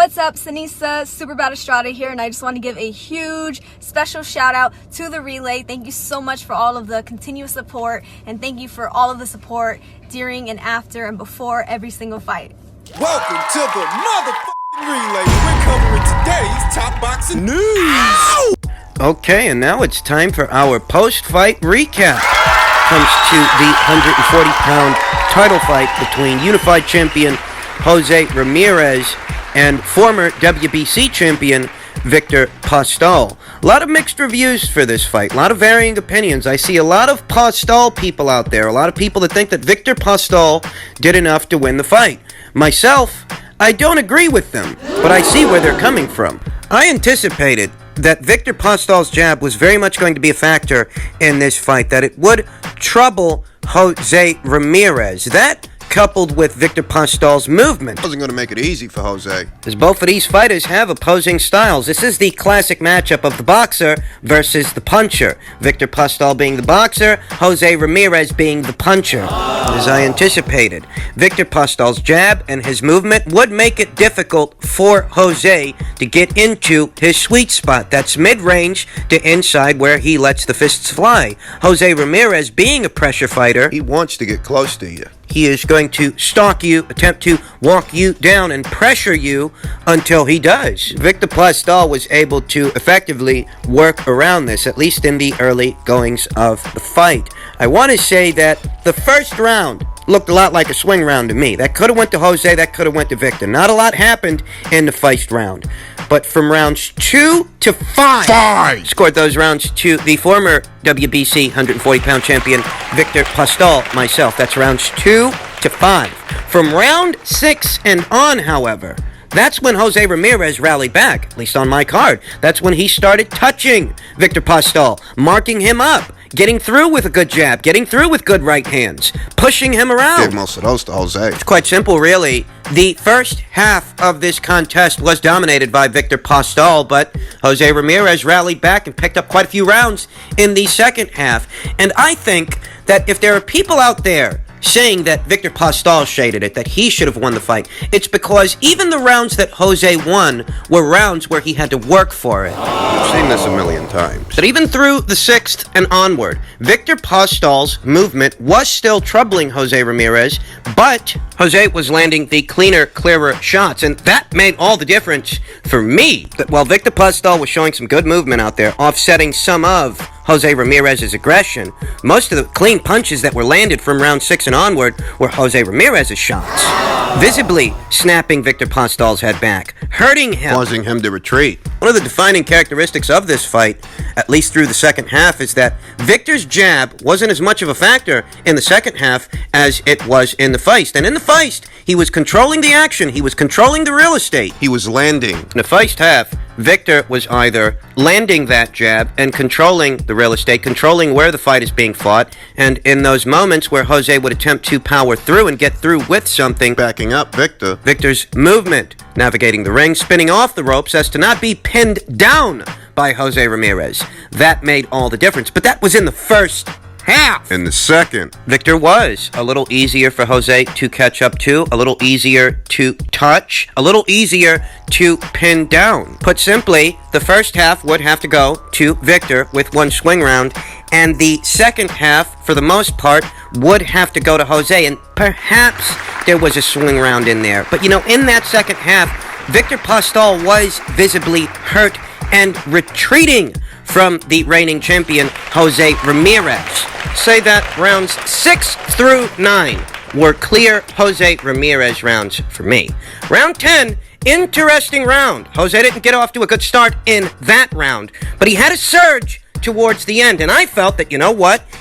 What's up, Sanisa, Superbad Estrada here, and I just want to give a huge special shout out to the relay. Thank you so much for all of the continuous support, and thank you for all of the support during and after and before every single fight. Welcome to the motherfucking relay. We're covering today's top boxing news. Ow! Okay, and now it's time for our post-fight recap. Comes to the 140-pound title fight between unified champion Jose Ramirez and former WBC champion Ramirez-Postol. A lot of mixed reviews for this fight, a lot of varying opinions. I see a lot of Postol people out there, a lot of people that think that Ramirez-Postol did enough to win the fight. Myself, I don't agree with them, but I see where they're coming from. I anticipated that Ramirez-Postol's jab was very much going to be a factor in this fight, that it would trouble Jose Ramirez. That, coupled with Ramirez-Postol's movement, Wasn't going to make it easy for Jose. as both of these fighters have opposing styles. This is the classic matchup of the boxer versus the puncher. Ramirez-Postol being the boxer, Jose Ramirez being the puncher. As I anticipated, Ramirez-Postol's jab and his movement would make it difficult for Jose to get into his sweet spot. That's mid-range to inside where he lets the fists fly. Jose Ramirez being a pressure fighter, He wants to get close to you. he is going to stalk you, attempt to walk you down, and pressure you until he does. Ramirez-Postol was able to effectively work around this, at least in the early goings of the fight. I want to say that the first round looked a lot like a swing round to me. That could have went to Jose, that could have went to Victor. Not a lot happened in the first round. But from rounds 2 to 5, scored those rounds to the former WBC 140-pound champion Ramirez-Postol, myself. That's rounds 2 to 5. From round 6 and on, however, that's when Jose Ramirez rallied back, at least on my card. That's when he started touching Ramirez-Postol, marking him up, getting through with a good jab, getting through with good right hands, pushing him around. Gave most of those to Jose. It's quite simple, really. The first half of this contest was dominated by Ramirez-Postol, but Jose Ramirez rallied back and picked up quite a few rounds in the second half. And I think that if there are people out there saying that Ramirez-Postol shaded it, that he should have won the fight, it's because even the rounds that Jose won were rounds where he had to work for it. We've seen this a million times. But even through the sixth and onward, Ramirez-Postol's movement was still troubling Jose Ramirez, but Jose was landing the cleaner, clearer shots, and that made all the difference for me. That while Ramirez-Postol was showing some good movement out there, offsetting some of Jose Ramirez's aggression, most of the clean punches that were landed from round 6 and onward were Jose Ramirez's shots, visibly snapping Ramirez-Postol's head back, hurting him, Causing him to retreat. one of the defining characteristics of this fight, at least through the second half, is that Victor's jab wasn't as much of a factor in the second half as it was in the feist. And in the feist, he was controlling the action, he was controlling the real estate. He was landing. In the feist half, Victor was either landing that jab and controlling the real estate, controlling where the fight is being fought, and in those moments where Jose would attempt to power through and get through with something, Backing up Victor. Victor's movement, navigating the ring, spinning off the ropes as to not be pinned down by Jose Ramirez. That made all the difference, but that was in the first half. In the second, Victor was a little easier for Jose to catch up to, a little easier to touch, a little easier to pin down. Put simply, the first half would have to go to Victor with one swing round, and the second half, for the most part, would have to go to Jose, and perhaps there was a swing round in there. But, in that second half, Ramirez-Postol was visibly hurt and retreating from the reigning champion, Jose Ramirez. Say that rounds 6 through 9 were clear Jose Ramirez rounds for me. Round 10, interesting round. Jose didn't get off to a good start in that round, but he had a surge towards the end, and I felt that,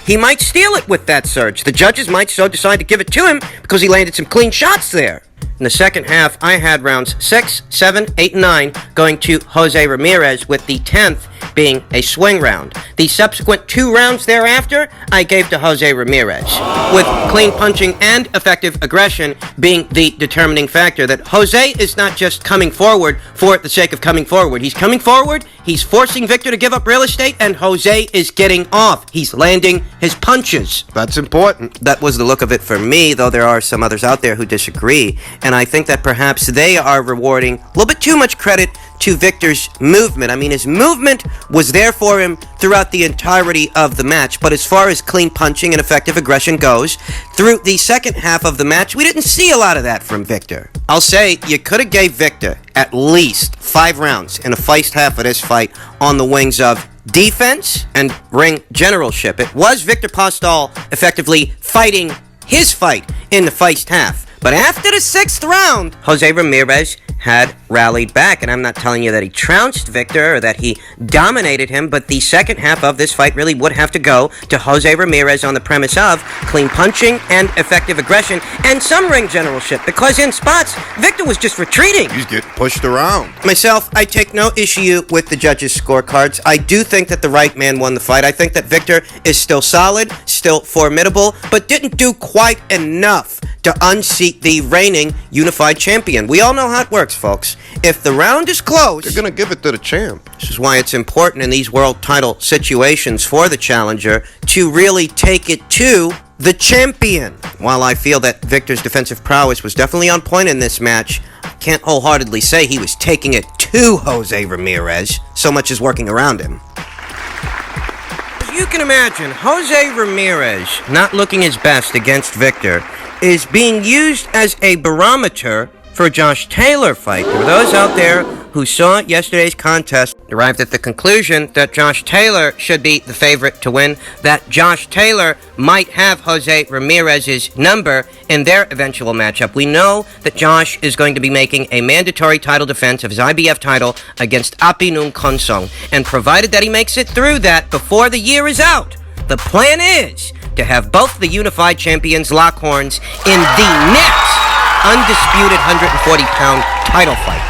he might steal it with that surge. The judges might so decide to give it to him because he landed some clean shots there. In the second half, I had rounds 6, 7, 8, and 9 going to Jose Ramirez, with the 10th being a swing round. The subsequent 2 rounds thereafter, I gave to Jose Ramirez, with clean punching and effective aggression being the determining factor. That Jose is not just coming forward for the sake of coming forward. He's coming forward, he's forcing Victor to give up real estate, and Jose is getting off. He's landing his punches. That's important. That was the look of it for me, though there are some others out there who disagree, and I think that perhaps they are rewarding a little bit too much credit to Victor's movement. I mean, his movement was there for him throughout the entirety of the match, but as far as clean punching and effective aggression goes, through the second half of the match, we didn't see a lot of that from Victor. I'll say, you could have gave Victor at least 5 rounds in the first half of this fight on the wings of defense and ring generalship. It was Ramirez-Postol effectively fighting his fight in the first half. But after the 6th round, Jose Ramirez had rallied back, and I'm not telling you that he trounced Victor or that he dominated him, but the second half of this fight really would have to go to Jose Ramirez on the premise of clean punching and effective aggression and some ring generalship, because in spots, Victor was just retreating. He's getting pushed around. Myself, I take no issue with the judges' scorecards. I do think that the right man won the fight. I think that Victor is still solid, still formidable, but didn't do quite enough to unseat the reigning unified champion. We all know how it works, folks. If the round is close, They're gonna give it to the champ. this is why it's important in these world title situations for the challenger to really take it to the champion. While I feel that Victor's defensive prowess was definitely on point in this match, I can't wholeheartedly say he was taking it to Jose Ramirez, so much as working around him. As you can imagine, Jose Ramirez not looking his best against Victor is being used as a barometer for a Josh Taylor fight. There were those out there who saw yesterday's contest, arrived at the conclusion that Josh Taylor should be the favorite to win, that Josh Taylor might have Jose Ramirez's number in their eventual matchup. We know that Josh is going to be making a mandatory title defense of his IBF title against Apinun Konsong, and provided that he makes it through that before the year is out, the plan is to have both the unified champions lock horns in the next undisputed 140-pound title fight.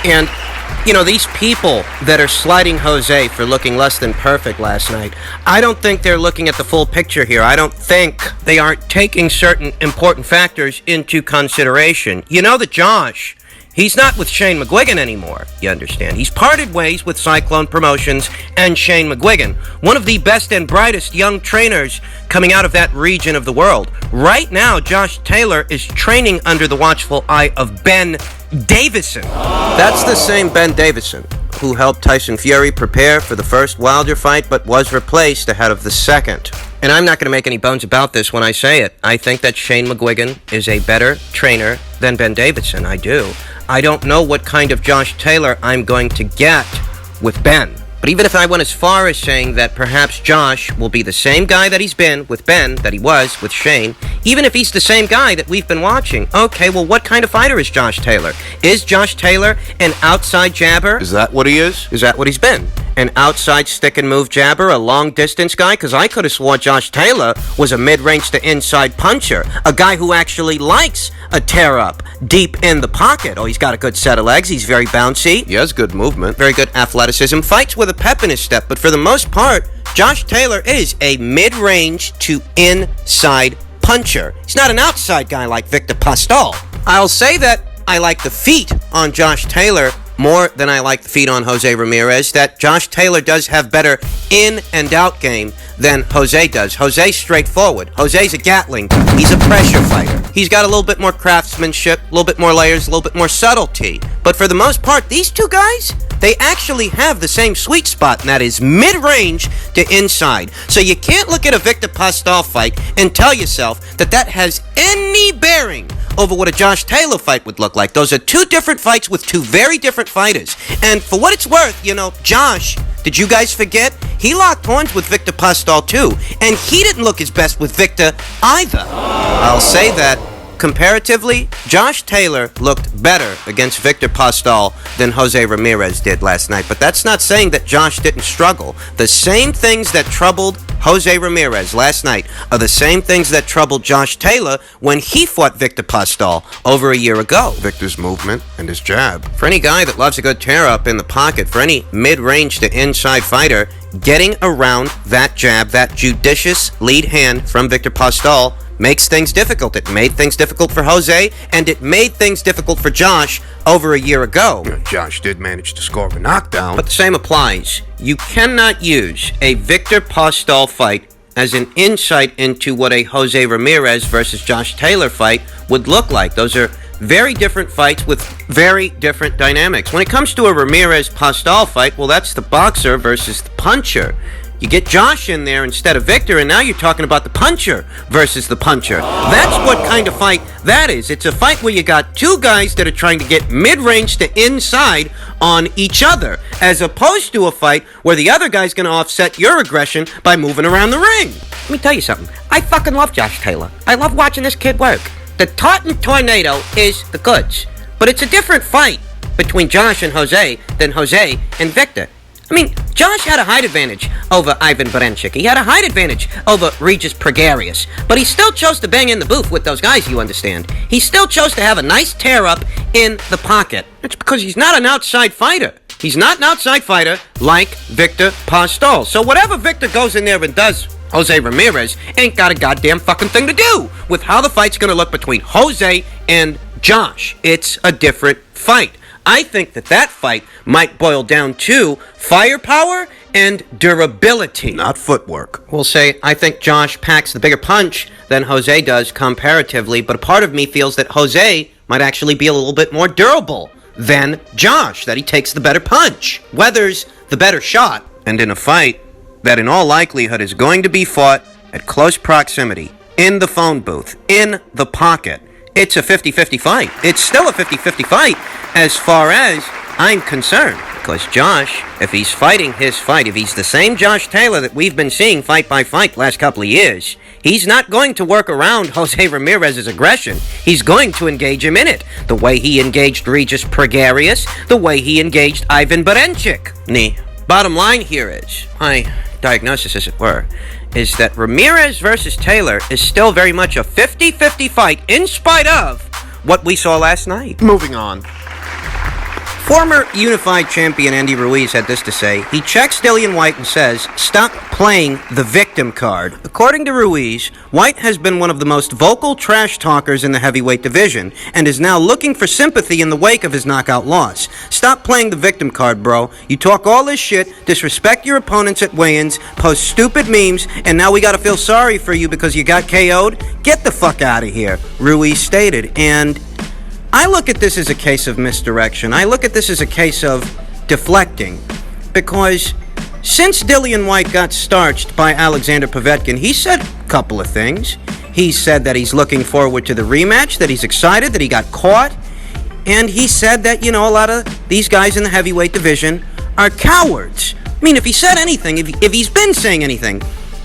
And, you know, these people that are sliding Jose for looking less than perfect last night, I don't think they're looking at the full picture here. I don't think they aren't taking certain important factors into consideration. You know that Josh, he's not with Shane McGuigan anymore, you understand. He's parted ways with Cyclone Promotions and Shane McGuigan, one of the best and brightest young trainers coming out of that region of the world. Right now, Josh Taylor is training under the watchful eye of Ben Davison. That's the same Ben Davison who helped Tyson Fury prepare for the first Wilder fight, but was replaced ahead of the second. And I'm not going to make any bones about this when I say it. I think that Shane McGuigan is a better trainer than Ben Davison. I do. I don't know what kind of Josh Taylor I'm going to get with Ben. But even if I went as far as saying that perhaps Josh will be the same guy that he's been with Ben that he was with Shane, even if he's the same guy that we've been watching, okay, well, what kind of fighter is Josh Taylor? Is Josh Taylor an outside jabber? Is that what he is? Is that what he's been? An outside stick and move jabber, a long distance guy? Because I could have sworn Josh Taylor was a mid-range to inside puncher, a guy who actually likes a tear up deep in the pocket. Oh, he's got a good set of legs, he's very bouncy. He has good movement. Very good athleticism, fights with a pep in his step, but for the most part, Josh Taylor is a mid-range to inside puncher. He's not an outside guy like Ramirez-Postol. I'll say that I like the feet on Josh Taylor more than I like the feet on Jose Ramirez, that Josh Taylor does have better in and out game than Jose does. Jose's straightforward. Jose's a Gatling. He's a pressure fighter. He's got a little bit more craftsmanship, a little bit more layers, a little bit more subtlety. But for the most part, these two guys, they actually have the same sweet spot, and that is mid-range to inside. So you can't look at a Ramirez-Postol fight and tell yourself that that has any bearing over what a Josh Taylor fight would look like. Those are two different fights with two very different fighters. And for what it's worth, you know, Josh, did you guys forget? He locked horns with Ramirez-Postol too, and he didn't look his best with Victor either. I'll say that comparatively, Josh Taylor looked better against Ramirez-Postol than Jose Ramirez did last night. But that's not saying that Josh didn't struggle. The same things that troubled Jose Ramirez last night are the same things that troubled Josh Taylor when he fought Victor Postol over a year ago. Victor's movement and his jab. For any guy that loves a good tear-up in the pocket, for any mid-range to inside fighter, getting around that jab, that judicious lead hand from Victor Postol, makes things difficult. It made things difficult for Jose, and it made things difficult for Josh over a year ago. Josh did manage to score a knockdown. But the same applies. You cannot use a Victor Postol fight as an insight into what a Jose Ramirez versus Josh Taylor fight would look like. Those are very different fights with very different dynamics. When it comes to a Ramirez-Postol fight, well, that's the boxer versus the puncher. You get Josh in there instead of Victor, and now you're talking about the puncher versus the puncher. That's what kind of fight that is. It's a fight where you got two guys that are trying to get mid-range to inside on each other, as opposed to a fight where the other guy's going to offset your aggression by moving around the ring. Let me tell you something. I fucking love Josh Taylor. I love watching this kid work. The Taunton Tornado is the goods. But it's a different fight between Josh and Jose than Jose and Victor. I mean, Josh had a height advantage over Ivan Baranchyk. He had a height advantage over Regis Pregarius. But he still chose to bang in the booth with those guys, you understand. He still chose to have a nice tear-up in the pocket. It's because he's not an outside fighter. He's not an outside fighter like Victor Postol. So whatever Victor goes in there and does, Jose Ramirez ain't got a goddamn fucking thing to do with how the fight's going to look between Jose and Josh. It's a different fight. I think that fight might boil down to firepower and durability. Not footwork. We'll say I think Josh packs the bigger punch than Jose does comparatively, but a part of me feels that Jose might actually be a little bit more durable than Josh, that he takes the better punch, weathers the better shot, and in a fight that in all likelihood is going to be fought at close proximity, in the phone booth, in the pocket, it's a 50-50 fight. It's still a 50-50 fight as far as I'm concerned. Because Josh, if he's fighting his fight, if he's the same Josh Taylor that we've been seeing fight by fight the last couple of years, he's not going to work around Jose Ramirez's aggression. He's going to engage him in it. The way he engaged Regis Pregarius, the way he engaged Ivan Baranchyk. The bottom line here is, my diagnosis as it were, is that Ramirez versus Taylor is still very much a 50-50 fight in spite of what we saw last night. Moving on. Former unified champion Andy Ruiz had this to say. He checks Dillian Whyte and says, "Stop playing the victim card." According to Ruiz, Whyte has been one of the most vocal trash talkers in the heavyweight division and is now looking for sympathy in the wake of his knockout loss. Stop playing the victim card, bro. You talk all this shit, disrespect your opponents at weigh-ins, post stupid memes, and now we gotta feel sorry for you because you got KO'd? Get the fuck out of here, Ruiz stated. And I look at this as a case of misdirection. I look at this as a case of deflecting. Because since Dillian Whyte got starched by Alexander Povetkin, he said a couple of things. He said that he's looking forward to the rematch, that he's excited, that he got caught. And he said that, a lot of these guys in the heavyweight division are cowards. I mean, if he said anything, if he's been saying anything,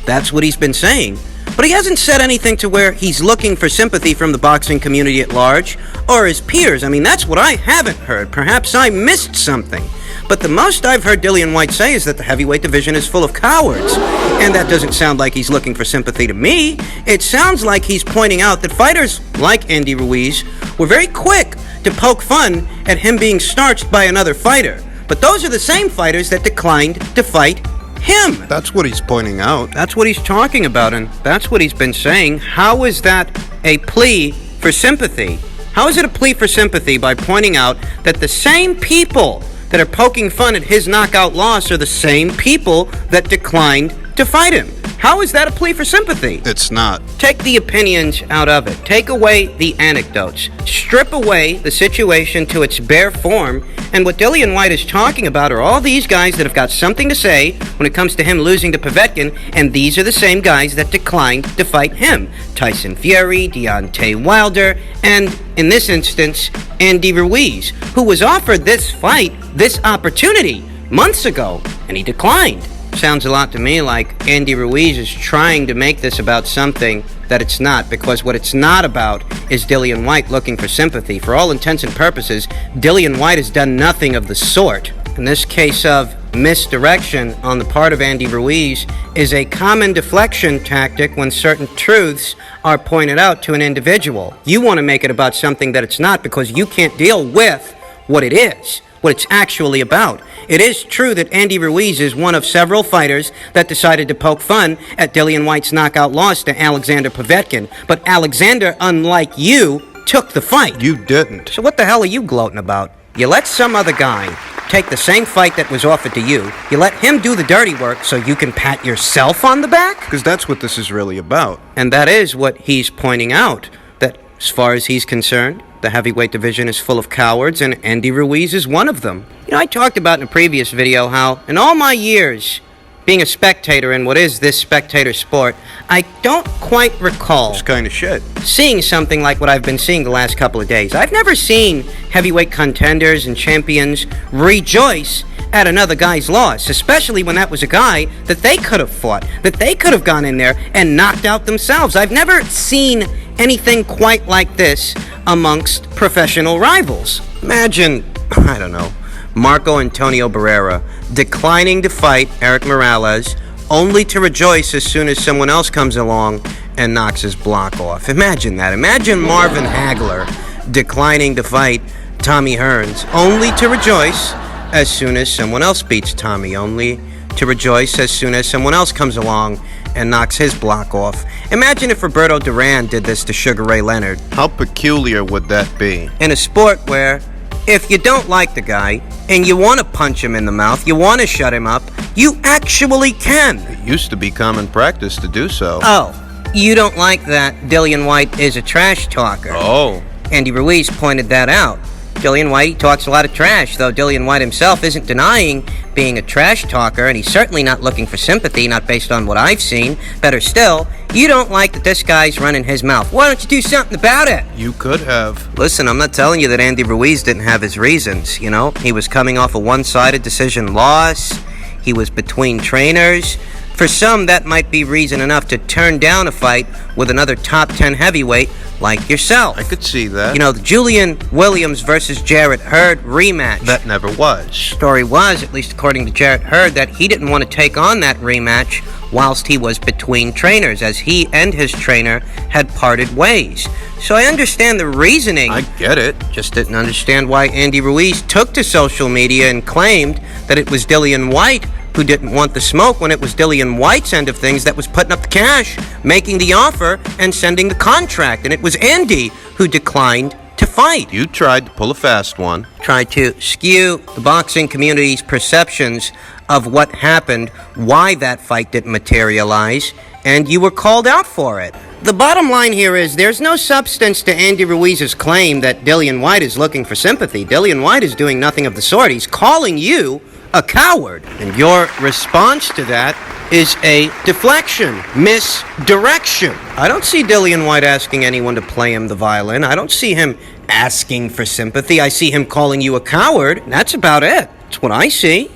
that's what he's been saying. But he hasn't said anything to where he's looking for sympathy from the boxing community at large or his peers. I mean, that's what I haven't heard. Perhaps I missed something. But the most I've heard Dillian Whyte say is that the heavyweight division is full of cowards. And that doesn't sound like he's looking for sympathy to me. It sounds like he's pointing out that fighters like Andy Ruiz were very quick to poke fun at him being starched by another fighter. But those are the same fighters that declined to fight him. That's what he's pointing out. That's what he's talking about, and that's what he's been saying. How is that a plea for sympathy? How is it a plea for sympathy by pointing out that the same people that are poking fun at his knockout loss are the same people that declined to fight him? How is that a plea for sympathy? It's not. Take the opinions out of it. Take away the anecdotes. Strip away the situation to its bare form. And what Dillian Whyte is talking about are all these guys that have got something to say when it comes to him losing to Povetkin, and these are the same guys that declined to fight him. Tyson Fury, Deontay Wilder, and, in this instance, Andy Ruiz, who was offered this fight, this opportunity, months ago, and he declined. Sounds a lot to me like Andy Ruiz is trying to make this about something that it's not, because what it's not about is Dillian Whyte looking for sympathy. For all intents and purposes, Dillian Whyte has done nothing of the sort. In this case of misdirection on the part of Andy Ruiz is a common deflection tactic when certain truths are pointed out to an individual. You want to make it about something that it's not because you can't deal with what it is, what it's actually about. It is true that Andy Ruiz is one of several fighters that decided to poke fun at Dillian Whyte's knockout loss to Alexander Povetkin, but Alexander, unlike you, took the fight. You didn't. So what the hell are you gloating about? You let some other guy take the same fight that was offered to you, you let him do the dirty work so you can pat yourself on the back? Because that's what this is really about. And that is what he's pointing out, that as far as he's concerned, the heavyweight division is full of cowards, and Andy Ruiz is one of them. You know, I talked about in a previous video how, in all my years being a spectator in what is this spectator sport, I don't quite recall It's kind of shit. seeing something like what I've been seeing the last couple of days. I've never seen heavyweight contenders and champions rejoice at another guy's loss, especially when that was a guy that they could have fought, that they could have gone in there and knocked out themselves. I've never seen anything quite like this amongst professional rivals. Imagine, I don't know, Marco Antonio Barrera declining to fight Eric Morales only to rejoice as soon as someone else comes along and knocks his block off. Imagine that. Imagine Marvin Hagler declining to fight Tommy Hearns only to rejoice as soon as someone else beats Tommy, only to rejoice as soon as someone else comes along and knocks his block off. Imagine if Roberto Duran did this to Sugar Ray Leonard. How peculiar would that be? In a sport where if you don't like the guy and you want to punch him in the mouth, you want to shut him up, you actually can. It used to be common practice to do so. Oh, you don't like that Dillian Whyte is a trash talker. Oh. Andy Ruiz pointed that out. Dillian Whyte talks a lot of trash, though Dillian Whyte himself isn't denying being a trash talker, and he's certainly not looking for sympathy, not based on what I've seen. Better still, you don't like that this guy's running his mouth. Why don't you do something about it? You could have. Listen, I'm not telling you that Andy Ruiz didn't have his reasons, you know? He was coming off a one-sided decision loss. He was between trainers. For some, that might be reason enough to turn down a fight with another top 10 heavyweight like yourself. I could see that. You know, the Julian Williams versus Jarrett Hurd rematch. That never was. Story was, at least according to Jarrett Hurd, that he didn't want to take on that rematch whilst he was between trainers, as he and his trainer had parted ways. So I understand the reasoning. I get it. Just didn't understand why Andy Ruiz took to social media and claimed that it was Dillian Whyte who didn't want the smoke when it was Dillian Whyte's end of things that was putting up the cash, making the offer, and sending the contract. And it was Andy who declined to fight. You tried to pull a fast one. Tried to skew the boxing community's perceptions of what happened, why that fight didn't materialize, and you were called out for it. The bottom line here is there's no substance to Andy Ruiz's claim that Dillian Whyte is looking for sympathy. Dillian Whyte is doing nothing of the sort. He's calling you a coward. And your response to that is a deflection, misdirection. I don't see Dillian Whyte asking anyone to play him the violin. I don't see him asking for sympathy. I see him calling you a coward. And that's about it. That's what I see.